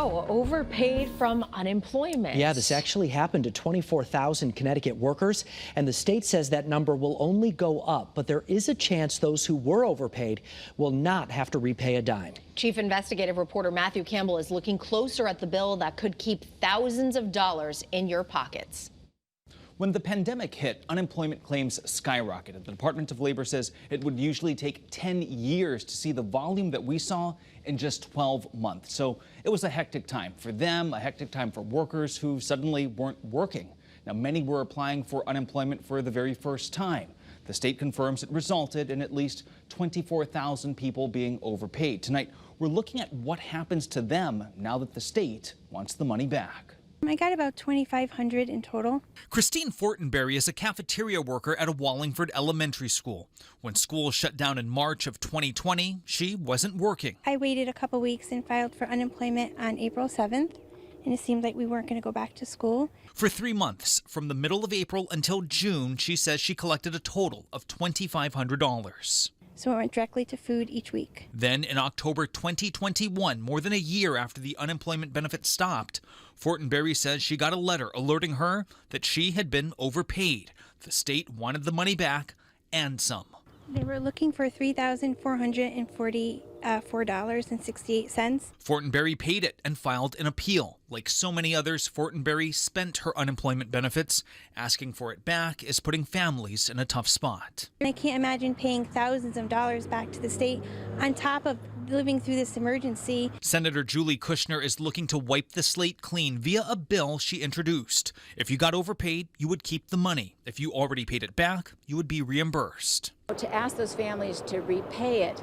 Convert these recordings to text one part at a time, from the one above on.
Oh, overpaid from unemployment. Yeah, this actually happened to 24,000 Connecticut workers, and the state says that number will only go up, but there is a chance those who were overpaid will not have to repay a dime. Chief investigative reporter Matthew Campbell is looking closer at the bill that could keep thousands of dollars in your pockets. When the pandemic hit, unemployment claims skyrocketed. The Department of Labor says it would usually take 10 years to see the volume that we saw in just 12 months. So it was a hectic time for them, a hectic time for workers who suddenly weren't working. Now, many were applying for unemployment for the very first time. The state confirms it resulted in at least 24,000 people being overpaid. Tonight, we're looking at what happens to them now that the state wants the money back. I got about $2,500 in total. Christine Fortenberry is a cafeteria worker at a Wallingford elementary school. When school shut down in March of 2020, she wasn't working. I waited a couple weeks and filed for unemployment on April 7th, and it seemed like we weren't going to go back to school. For 3 months, from the middle of April until June, she says she collected a total of $2,500. So it went directly to food each week. Then in October 2021, more than a year after the unemployment benefit stopped, Fortenberry says she got a letter alerting her that she had been overpaid. The state wanted the money back and some. They were looking for $3,444.68. Fortenberry paid it and filed an appeal. Like so many others, Fortenberry spent her unemployment benefits. Asking for it back is putting families in a tough spot. I can't imagine paying thousands of dollars back to the state on top of living through this emergency. Senator Julie Kushner is looking to wipe the slate clean via a bill she introduced. If you got overpaid, you would keep the money. If you already paid it back, you would be reimbursed. To ask those families to repay it,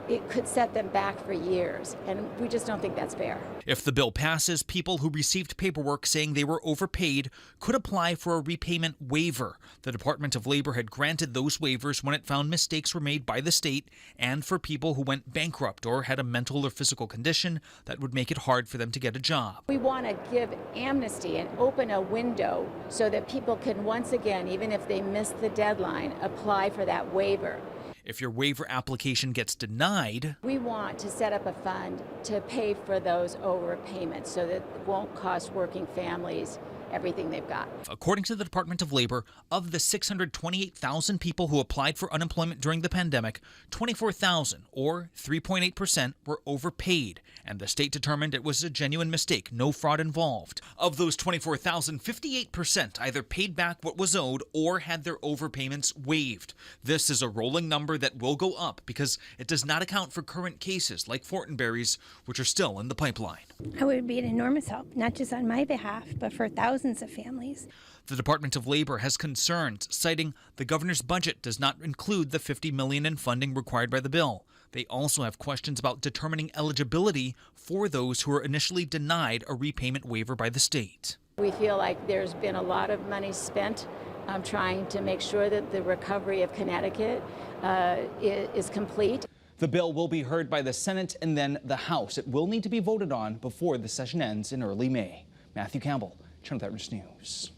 it could set them back for years, and we just don't think that's fair. If the bill passes, people who received paperwork saying they were overpaid could apply for a repayment waiver. The Department of Labor had granted those waivers when it found mistakes were made by the state and for people who went bankrupt or had a mental or physical condition that would make it hard for them to get a job. We want to give amnesty and open a window so that people can once again, even if they missed the deadline, apply for that waiver. If your waiver application gets denied, we want to set up a fund to pay for those overpayments so that it won't cost working families everything they've got. According to the Department of Labor, of the 628,000 people who applied for unemployment during the pandemic, 24,000, or 3.8%, were overpaid, and the state determined it was a genuine mistake, no fraud involved. Of those 24,000, 58% either paid back what was owed or had their overpayments waived. This is a rolling number that will go up because it does not account for current cases like Fortenberry's, which are still in the pipeline. It would be an enormous help, not just on my behalf, but for thousands of families. The Department of Labor has concerns, citing the governor's budget does not include the $50 million in funding required by the bill. They also have questions about determining eligibility for those who were initially denied a repayment waiver by the state. We feel like there's been a lot of money spent trying to make sure that the recovery of Connecticut is complete. The bill will be heard by the Senate and then the House. It will need to be voted on before the session ends in early May. Matthew Campbell, Channel 5 News.